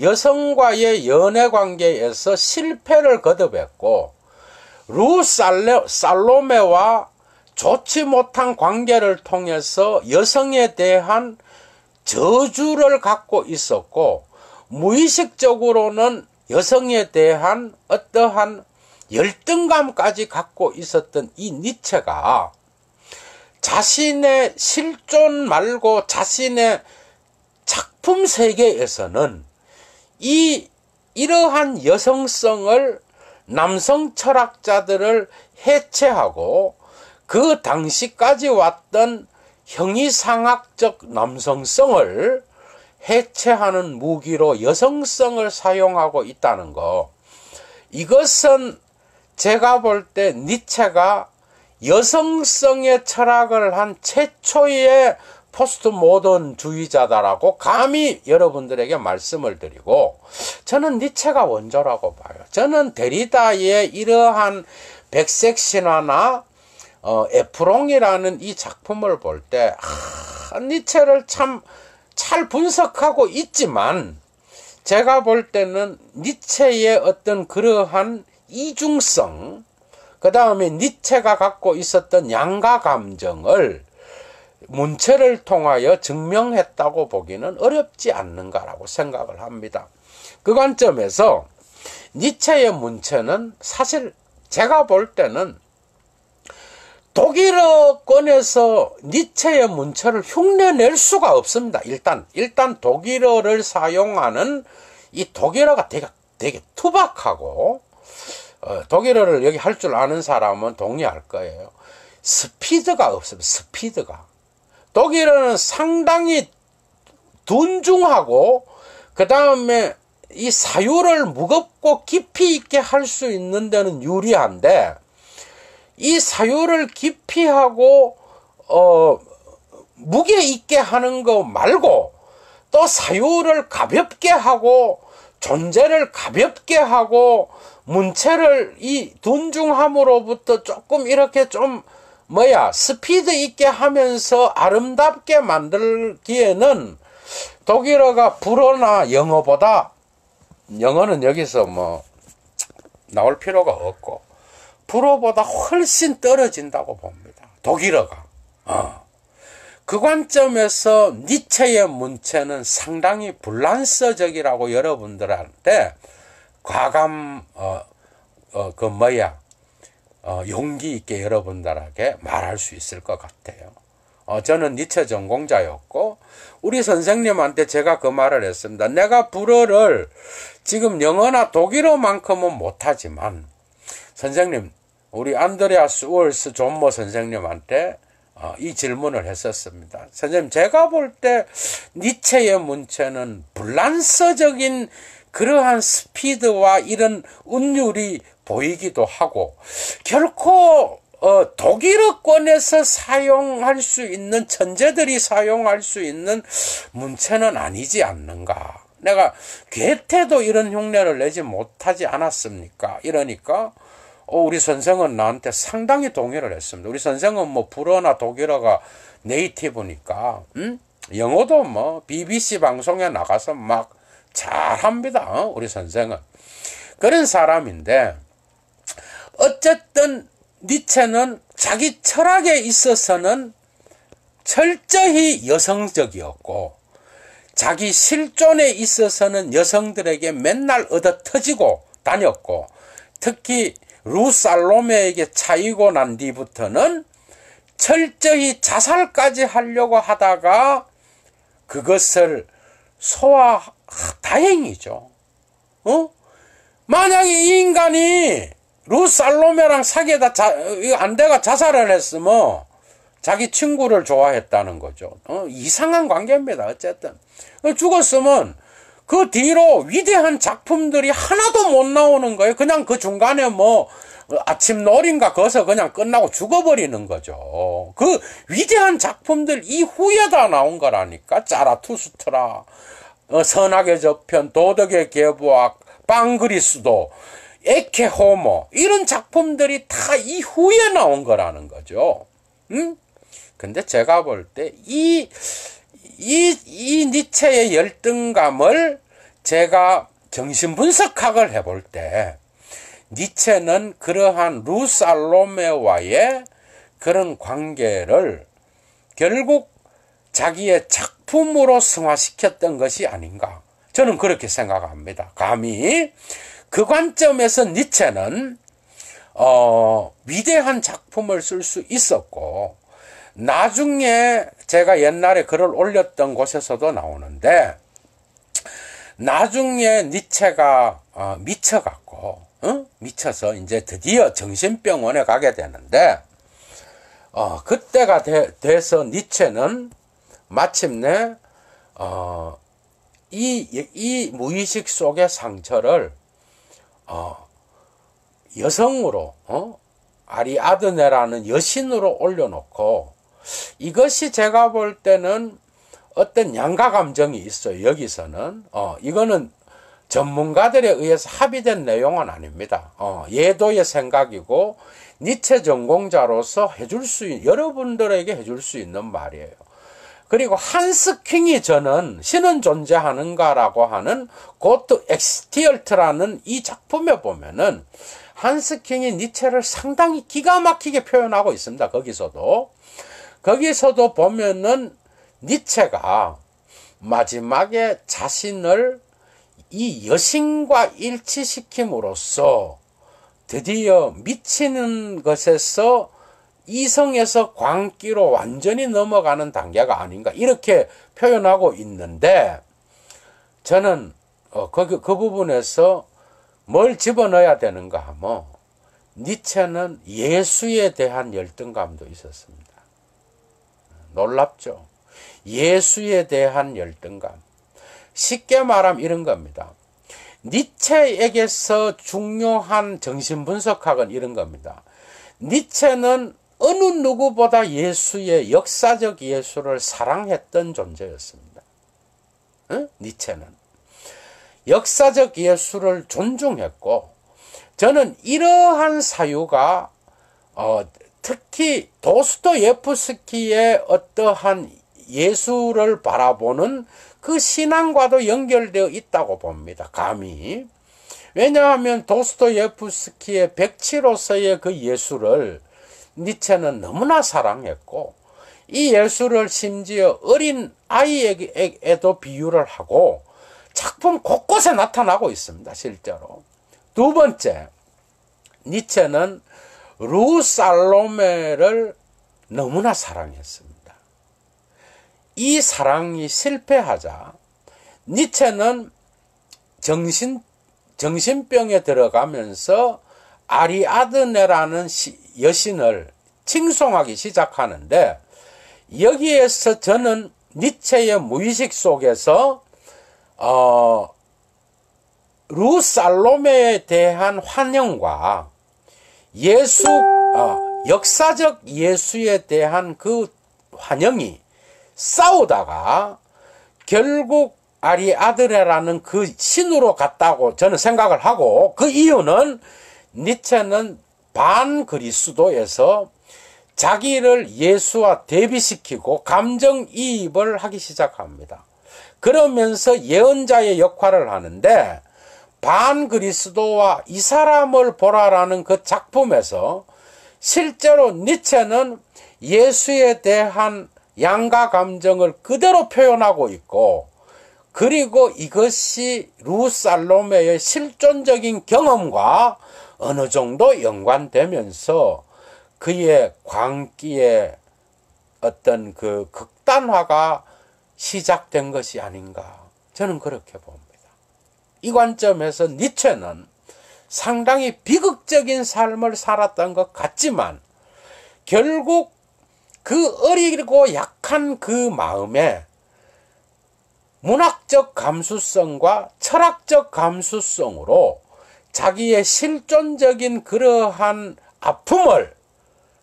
Speaker 1: 여성과의 연애 관계에서 실패를 거듭했고 루 살로메와 좋지 못한 관계를 통해서 여성에 대한 저주를 갖고 있었고 무의식적으로는 여성에 대한 어떠한 열등감까지 갖고 있었던 이 니체가 자신의 실존 말고 자신의 작품 세계에서는 이러한 여성성을 남성 철학자들을 해체하고 그 당시까지 왔던 형이상학적 남성성을 해체하는 무기로 여성성을 사용하고 있다는 거. 이것은 제가 볼 때 니체가 여성성의 철학을 한 최초의 포스트 모던주의자다라고 감히 여러분들에게 말씀을 드리고 저는 니체가 원조라고 봐요. 저는 데리다의 이러한 백색 신화나 에프롱이라는 이 작품을 볼 때 니체를 참 잘 분석하고 있지만 제가 볼 때는 니체의 어떤 그러한 이중성, 그 다음에 니체가 갖고 있었던 양가 감정을 문체를 통하여 증명했다고 보기는 어렵지 않는가라고 생각을 합니다. 그 관점에서 니체의 문체는 사실 제가 볼 때는 독일어권에서 니체의 문체를 흉내낼 수가 없습니다. 일단 독일어를 사용하는 이 독일어가 되게 투박하고 독일어를 여기 할 줄 아는 사람은 동의할 거예요. 스피드가 없습니다. 스피드가. 독일어는 상당히 둔중하고 그 다음에 이 사유를 무겁고 깊이 있게 할 수 있는 데는 유리한데, 이 사유를 깊이 하고 무게 있게 하는 거 말고 또 사유를 가볍게 하고 존재를 가볍게 하고 문체를 이 둔중함으로부터 조금 이렇게 좀 스피드 있게 하면서 아름답게 만들기에는 독일어가 불어나 영어보다, 영어는 여기서 나올 필요가 없고 불어보다 훨씬 떨어진다고 봅니다. 독일어가. 그 관점에서 니체의 문체는 상당히 불란서적이라고 여러분들한테 과감 용기 있게 여러분들에게 말할 수 있을 것 같아요. 저는 니체 전공자였고 우리 선생님한테 제가 그 말을 했습니다. 내가 불어를 지금 영어나 독일어만큼은 못하지만 선생님, 우리 안드레아스 우얼스 존모 선생님한테 이 질문을 했었습니다. 선생님, 제가 볼 때 니체의 문체는 불란서적인 그러한 스피드와 이런 운율이 보이기도 하고 결코 독일어권에서 사용할 수 있는, 천재들이 사용할 수 있는 문체는 아니지 않는가. 내가 괴테도 이런 흉내를 내지 못하지 않았습니까? 이러니까 우리 선생은 나한테 상당히 동의를 했습니다. 우리 선생은 불어나 독일어가 네이티브니까 영어도 BBC 방송에 나가서 막 잘합니다. 우리 선생은 그런 사람인데, 어쨌든 니체는 자기 철학에 있어서는 철저히 여성적이었고 자기 실존에 있어서는 여성들에게 맨날 얻어터지고 다녔고, 특히 루살로메에게 차이고 난 뒤부터는 철저히 자살까지 하려고 하다가 그것을 다행이죠. 만약에 이 인간이 루살로메랑 사귀다 안돼가 자살을 했으면 자기 친구를 좋아했다는 거죠. 이상한 관계입니다. 어쨌든 죽었으면 그 뒤로 위대한 작품들이 하나도 못 나오는 거예요. 그냥 그 중간에 아침 놀인가 거기서 그냥 끝나고 죽어버리는 거죠. 그 위대한 작품들 이후에 다 나온 거라니까. 자라투스트라, 선악의 저편, 도덕의 계보학, 빵그리스도, 에케호모, 이런 작품들이 다 이후에 나온 거라는 거죠. 근데 제가 볼 때 이 니체의 열등감을 제가 정신분석학을 해볼 때, 니체는 그러한 루살로메와의 그런 관계를 결국 자기의 작품으로 승화시켰던 것이 아닌가. 저는 그렇게 생각합니다. 감히 그 관점에서 니체는 위대한 작품을 쓸 수 있었고, 나중에 제가 옛날에 글을 올렸던 곳에서도 나오는데, 나중에 니체가 미쳐서 이제 드디어 정신병원에 가게 되는데, 그때가 돼서 니체는 마침내 이 무의식 속의 상처를 여성으로, 아리아드네라는 여신으로 올려놓고, 이것이 제가 볼 때는 어떤 양가 감정이 있어요. 여기서는 이거는 전문가들에 의해서 합의된 내용은 아닙니다. 예도의 생각이고 니체 전공자로서 여러분들에게 해줄 수 있는 말이에요. 그리고 한스 킹이 저는 신은 존재하는가라고 하는 고트 엑스티얼트라는 이 작품에 보면은 한스 킹이 니체를 상당히 기가 막히게 표현하고 있습니다. 거기서도 보면은 니체가 마지막에 자신을 이 여신과 일치시킴으로써 드디어 미치는 것에서 이성에서 광기로 완전히 넘어가는 단계가 아닌가, 이렇게 표현하고 있는데, 저는 그 부분에서 뭘 집어넣어야 되는가 하면 니체는 예수에 대한 열등감도 있었습니다. 놀랍죠? 예수에 대한 열등감. 쉽게 말하면 이런 겁니다. 니체에게서 중요한 정신분석학은 이런 겁니다. 니체는 어느 누구보다 예수의 역사적 예수를 사랑했던 존재였습니다. 응? 니체는 역사적 예수를 존중했고, 저는 이러한 사유가 특히 도스토예프스키의 어떠한 예수를 바라보는 그 신앙과도 연결되어 있다고 봅니다. 감히. 왜냐하면 도스토예프스키의 백치로서의 그 예수를 니체는 너무나 사랑했고, 이 예수를 심지어 어린 아이에게도 비유를 하고 작품 곳곳에 나타나고 있습니다. 실제로. 두 번째, 니체는 르살로메를 너무나 사랑했습니다. 이 사랑이 실패하자 니체는 정신병에 들어가면서 아리아드네라는 여신을 칭송하기 시작하는데, 여기에서 저는 니체의 무의식 속에서 르살로메에 대한 환영과 역사적 예수에 대한 그 환영이 싸우다가 결국 아리아드레라는 그 신으로 갔다고 저는 생각을 하고, 그 이유는 니체는 반그리스도에서 자기를 예수와 대비시키고 감정이입을 하기 시작합니다. 그러면서 예언자의 역할을 하는데, 반그리스도와 이 사람을 보라라는 그 작품에서 실제로 니체는 예수에 대한 양가 감정을 그대로 표현하고 있고, 그리고 이것이 르살로메의 실존적인 경험과 어느 정도 연관되면서 그의 광기의 어떤 그 극단화가 시작된 것이 아닌가, 저는 그렇게 봅니다. 이 관점에서 니체는 상당히 비극적인 삶을 살았던 것 같지만, 결국 그 어리고 약한 그 마음에 문학적 감수성과 철학적 감수성으로 자기의 실존적인 그러한 아픔을,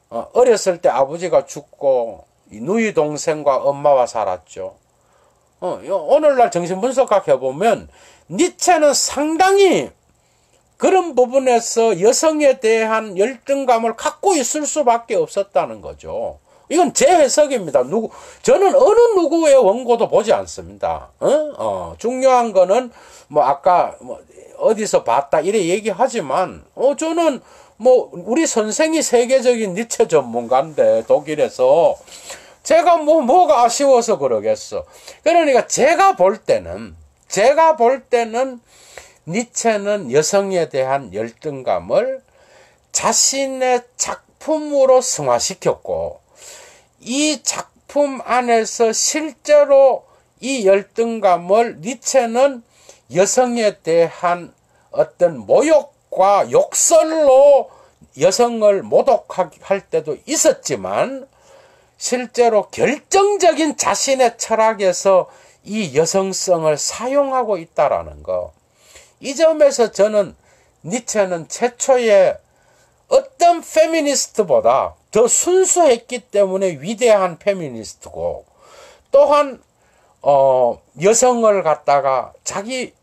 Speaker 1: 어렸을 때 아버지가 죽고 누이 동생과 엄마와 살았죠. 오늘날 정신분석학 해보면 니체는 상당히 그런 부분에서 여성에 대한 열등감을 갖고 있을 수밖에 없었다는 거죠. 이건 제 해석입니다. 저는 어느 누구의 원고도 보지 않습니다. 중요한 거는 아까 어디서 봤다 이래 얘기하지만, 저는 우리 선생이 세계적인 니체 전문가인데 독일에서 제가 뭐가 아쉬워서 그러겠어. 그러니까 제가 볼 때는 니체는 여성에 대한 열등감을 자신의 작품으로 승화시켰고, 이 작품 안에서 실제로 이 열등감을 니체는 여성에 대한 어떤 모욕과 욕설로 여성을 모독할 때도 있었지만, 실제로 결정적인 자신의 철학에서 이 여성성을 사용하고 있다라는 거. 이 점에서 저는 니체는 최초의 어떤 페미니스트보다 더 순수했기 때문에 위대한 페미니스트고, 또한 여성을 갖다가 자기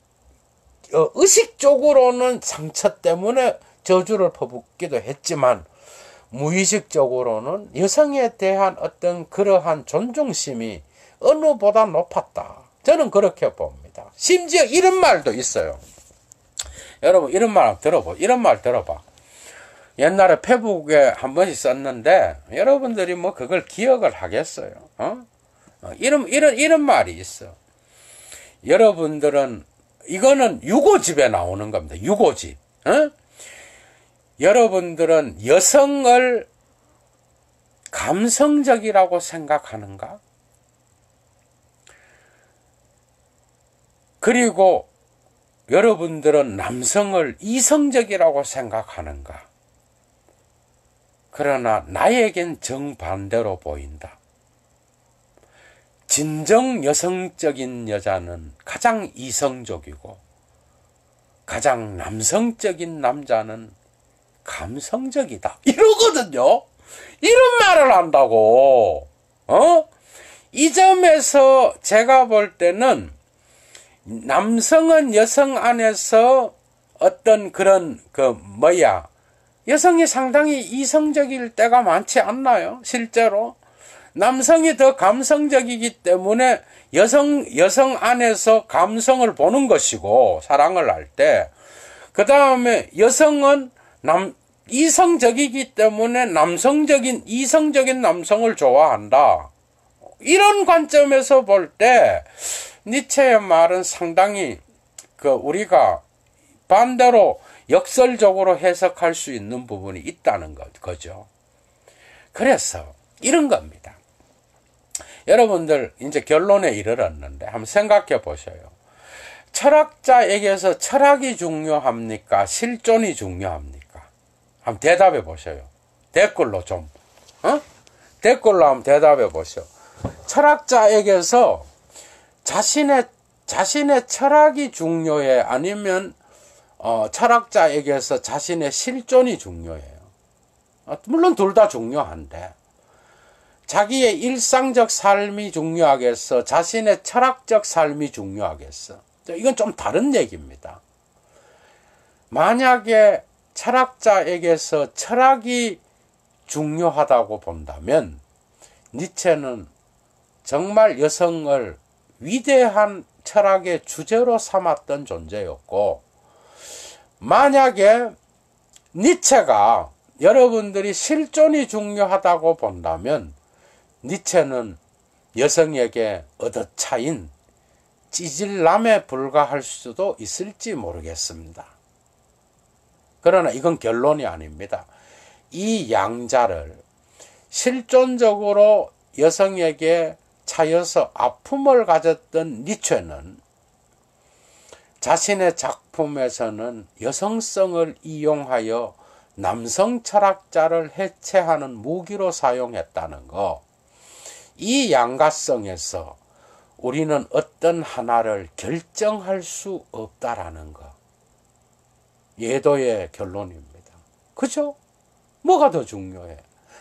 Speaker 1: 의식적으로는 상처 때문에 저주를 퍼붓기도 했지만, 무의식적으로는 여성에 대한 어떤 그러한 존중심이 어느보다 높았다. 저는 그렇게 봅니다. 심지어 이런 말도 있어요. 여러분, 이런 말 들어봐. 옛날에 페북에 한 번씩 썼는데, 여러분들이 그걸 기억을 하겠어요. 이런 말이 있어. 여러분들은, 이거는 유고집에 나오는 겁니다. 유고집. 여러분들은 여성을 감성적이라고 생각하는가? 그리고 여러분들은 남성을 이성적이라고 생각하는가? 그러나 나에겐 정반대로 보인다. 진정 여성적인 여자는 가장 이성적이고, 가장 남성적인 남자는 감성적이다. 이러거든요. 이런 말을 한다고. 이 점에서 제가 볼 때는 남성은 여성 안에서 어떤 그런 여성이 상당히 이성적일 때가 많지 않나요? 실제로 남성이 더 감성적이기 때문에 여성 안에서 감성을 보는 것이고, 사랑을 할 때, 그 다음에 여성은 이성적이기 때문에 이성적인 남성을 좋아한다. 이런 관점에서 볼 때 니체의 말은 상당히 우리가 반대로 역설적으로 해석할 수 있는 부분이 있다는 거죠. 그래서 이런 겁니다. 여러분들 이제 결론에 이르렀는데 한번 생각해 보셔요. 철학자에게서 철학이 중요합니까? 실존이 중요합니까? 한번 대답해 보셔요. 댓글로 댓글로 한번 대답해 보셔. 철학자에게서 자신의 철학이 중요해? 아니면 철학자에게서 자신의 실존이 중요해요? 물론 둘 다 중요한데, 자기의 일상적 삶이 중요하겠어? 자신의 철학적 삶이 중요하겠어? 이건 좀 다른 얘기입니다. 만약에 철학자에게서 철학이 중요하다고 본다면 니체는 정말 여성을 위대한 철학의 주제로 삼았던 존재였고, 만약에 니체가 여러분들이 실존이 중요하다고 본다면 니체는 여성에게 얻어차인 찌질남에 불과할 수도 있을지 모르겠습니다. 그러나 이건 결론이 아닙니다. 이 양자를 실존적으로 여성에게 차여서 아픔을 가졌던 니체는 자신의 작품에서는 여성성을 이용하여 남성 철학자를 해체하는 무기로 사용했다는 거. 이 양가성에서 우리는 어떤 하나를 결정할 수 없다라는 거. 예도의 결론입니다. 그죠? 뭐가 더 중요해?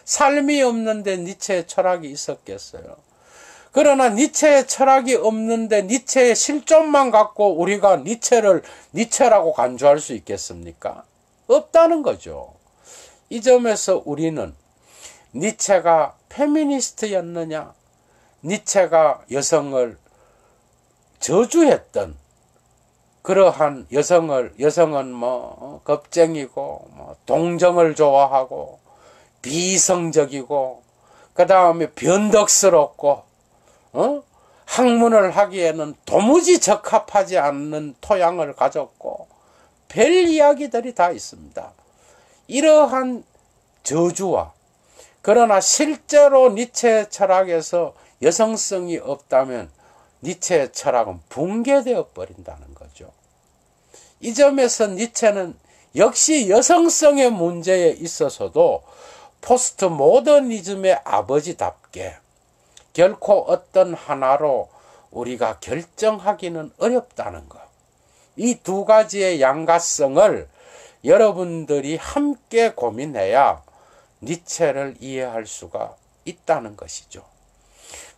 Speaker 1: 삶이 없는데 니체의 철학이 있었겠어요? 그러나 니체의 철학이 없는데 니체의 실존만 갖고 우리가 니체라고 간주할 수 있겠습니까? 없다는 거죠. 이 점에서 우리는 니체가 페미니스트였느냐, 니체가 여성을 저주했던 그러한 여성은 겁쟁이고 동정을 좋아하고 비이성적이고 그 다음에 변덕스럽고 학문을 하기에는 도무지 적합하지 않는 토양을 가졌고 별 이야기들이 다 있습니다. 이러한 저주와, 그러나 실제로 니체의 철학에서 여성성이 없다면 니체의 철학은 붕괴되어 버린다는 거죠. 이 점에서 니체는 역시 여성성의 문제에 있어서도 포스트 모더니즘의 아버지답게 결코 어떤 하나로 우리가 결정하기는 어렵다는 것. 이 두 가지의 양가성을 여러분들이 함께 고민해야 니체를 이해할 수가 있다는 것이죠.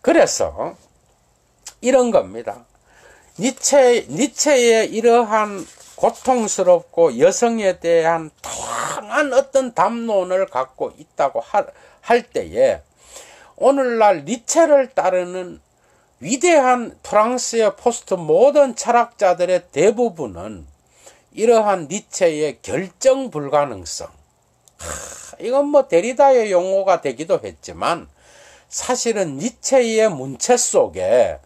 Speaker 1: 그래서 이런 겁니다. 니체의 이러한 고통스럽고 여성에 대한 다양한 어떤 담론을 갖고 있다고 할 때에 오늘날 니체를 따르는 위대한 프랑스의 포스트 모던 철학자들의 대부분은 이러한 니체의 결정 불가능성, 이건 데리다의 용어가 되기도 했지만 사실은 니체의 문체 속에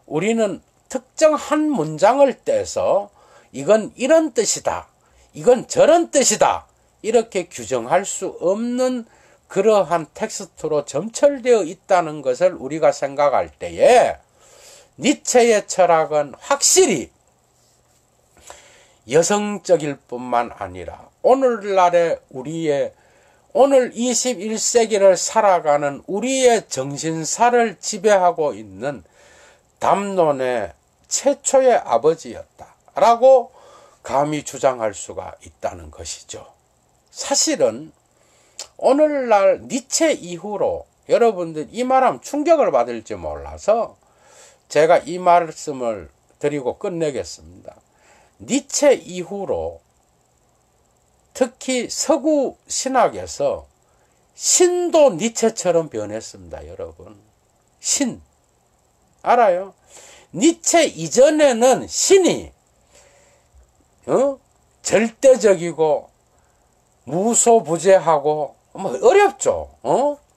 Speaker 1: 우리는 특정 한 문장을 떼서 이건 이런 뜻이다, 이건 저런 뜻이다, 이렇게 규정할 수 없는 그러한 텍스트로 점철되어 있다는 것을 우리가 생각할 때에 니체의 철학은 확실히 여성적일 뿐만 아니라 오늘날의 오늘 21세기를 살아가는 우리의 정신사를 지배하고 있는 담론의 최초의 아버지였다라고 감히 주장할 수가 있다는 것이죠. 사실은 오늘날 니체 이후로 여러분들 이 말하면 충격을 받을지 몰라서 제가 이 말씀을 드리고 끝내겠습니다. 니체 이후로 특히 서구 신학에서 신도 니체처럼 변했습니다. 여러분, 신 알아요? 니체 이전에는 신이 절대적이고 무소부재하고 뭐 어렵죠.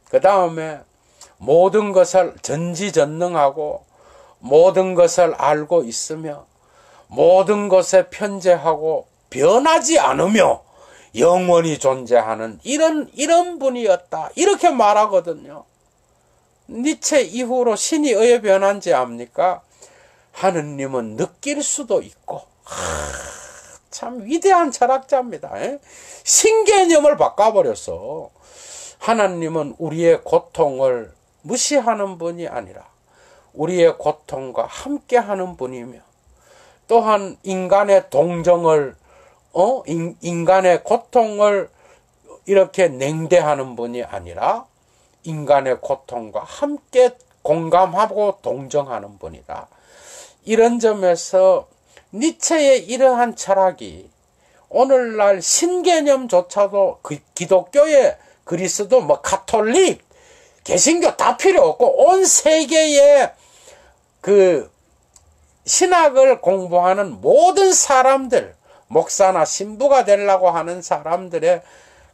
Speaker 1: 그 다음에 모든 것을 전지전능하고 모든 것을 알고 있으며 모든 것에 편재하고 변하지 않으며 영원히 존재하는 이런 분이었다. 이렇게 말하거든요. 니체 이후로 신이 어떻게 변한지 압니까? 하느님은 느낄 수도 있고, 참 위대한 철학자입니다. 신개념을 바꿔버렸어. 하나님은 우리의 고통을 무시하는 분이 아니라 우리의 고통과 함께하는 분이며, 또한 인간의 동정을 인간의 고통을 이렇게 냉대하는 분이 아니라 인간의 고통과 함께 공감하고 동정하는 분이다. 이런 점에서 니체의 이러한 철학이 오늘날 신개념조차도 기독교의 그리스도 뭐 가톨릭 개신교 다 필요 없고 온 세계의 그 신학을 공부하는 모든 사람들, 목사나 신부가 되려고 하는 사람들의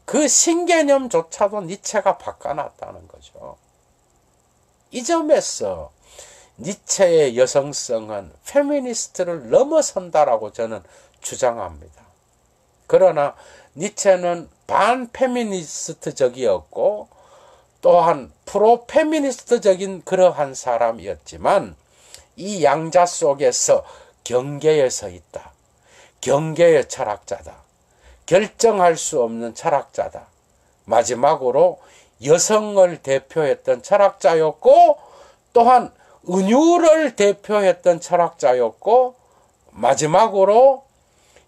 Speaker 1: 그 신개념조차도 니체가 바꿔놨다는 거죠. 이 점에서 니체의 여성성은 페미니스트를 넘어선다라고 저는 주장합니다. 그러나 니체는 반페미니스트적이었고 또한 프로페미니스트적인 그러한 사람이었지만 이 양자 속에서 경계에 서 있다. 경계의 철학자다. 결정할 수 없는 철학자다. 마지막으로 여성을 대표했던 철학자였고 또한 은유를 대표했던 철학자였고 마지막으로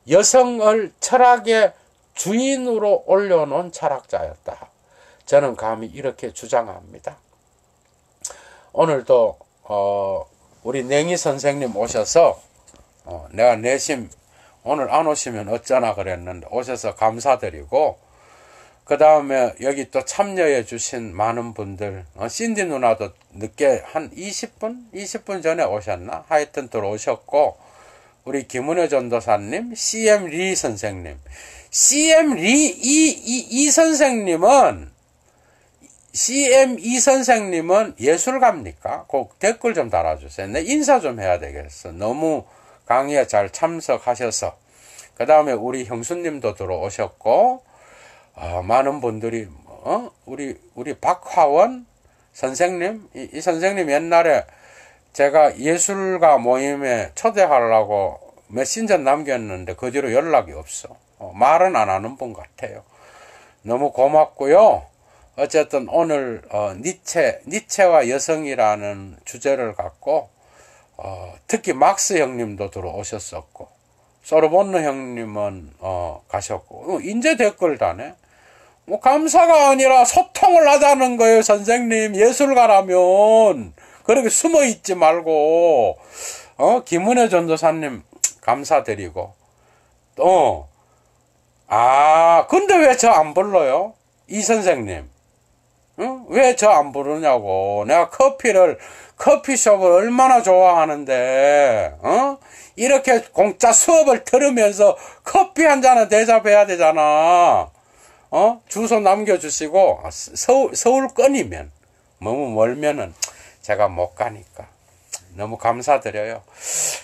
Speaker 1: 여성을 철학의 주인으로 올려놓은 철학자였다. 저는 감히 이렇게 주장합니다. 오늘도 우리 냉이 선생님 오셔서 내가 내심 오늘 안 오시면 어쩌나 그랬는데 오셔서 감사드리고, 그 다음에 여기 또 참여해 주신 많은 분들, 신디 누나도 늦게 한 20분 전에 오셨나? 하여튼 들어오셨고, 우리 김은혜 전도사님, CM 리 선생님, CM 리 이 선생님은 예술가입니까? 꼭 댓글 좀 달아주세요. 내 인사 좀 해야 되겠어. 너무 강의에 잘 참석하셔서. 그 다음에 우리 형수님도 들어오셨고, 많은 분들이, 우리 박화원 선생님, 이 선생님 옛날에 제가 예술가 모임에 초대하려고 메신저 남겼는데 그 뒤로 연락이 없어. 말은 안 하는 분 같아요. 너무 고맙고요. 어쨌든 오늘 니체와 여성이라는 주제를 갖고 특히 막스 형님도 들어오셨었고 소르본느 형님은 가셨고 인제 댓글 다네. 뭐 감사가 아니라 소통을 하자는 거예요. 선생님 예술가라면 그렇게 숨어 있지 말고 김은혜 전도사님 감사드리고 근데 왜 저 안 불러요? 이 선생님 왜 저 안 부르냐고. 내가 커피숍을 얼마나 좋아하는데 이렇게 공짜 수업을 들으면서 커피 한 잔은 대접해야 되잖아. 주소 남겨주시고 서울권이면 너무 멀면은 제가 못 가니까 너무 감사드려요.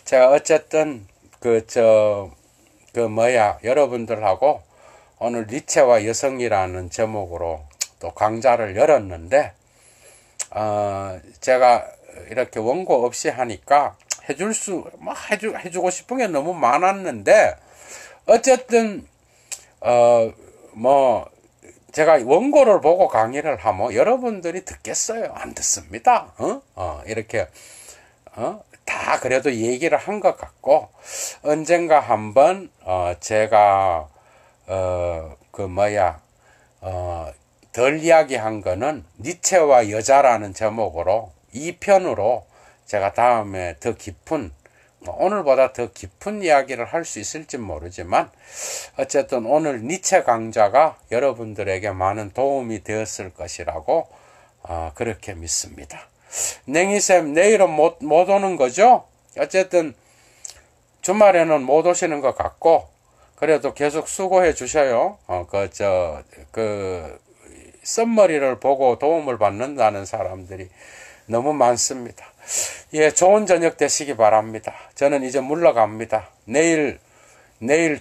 Speaker 1: 제가 어쨌든 여러분들하고 오늘 니체와 여성이라는 제목으로 또 강좌를 열었는데 제가 이렇게 원고 없이 하니까 해주고 싶은 게 너무 많았는데 어쨌든 제가 원고를 보고 강의를 하면 여러분들이 듣겠어요? 안 듣습니다. 이렇게 다 그래도 얘기를 한 것 같고, 언젠가 한번 제가 덜 이야기한 거는 니체와 여자라는 제목으로 2편으로 제가 다음에 더 깊은, 오늘보다 더 깊은 이야기를 할 수 있을지 모르지만 어쨌든 오늘 니체 강좌가 여러분들에게 많은 도움이 되었을 것이라고 그렇게 믿습니다. 냉이쌤 내일은 못 오는 거죠? 어쨌든 주말에는 못 오시는 것 같고, 그래도 계속 수고해 주셔요. 썸머리를 보고 도움을 받는다는 사람들이 너무 많습니다. 예, 좋은 저녁 되시기 바랍니다. 저는 이제 물러갑니다. 내일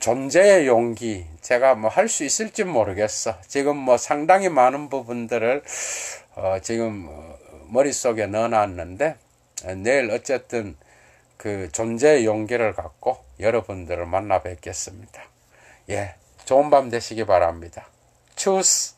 Speaker 1: 존재의 용기, 제가 뭐 할 수 있을지 모르겠어. 지금 뭐 상당히 많은 부분들을 지금 머릿속에 넣어놨는데, 내일 어쨌든 그 존재의 용기를 갖고 여러분들을 만나 뵙겠습니다. 예, 좋은 밤 되시기 바랍니다. 추스.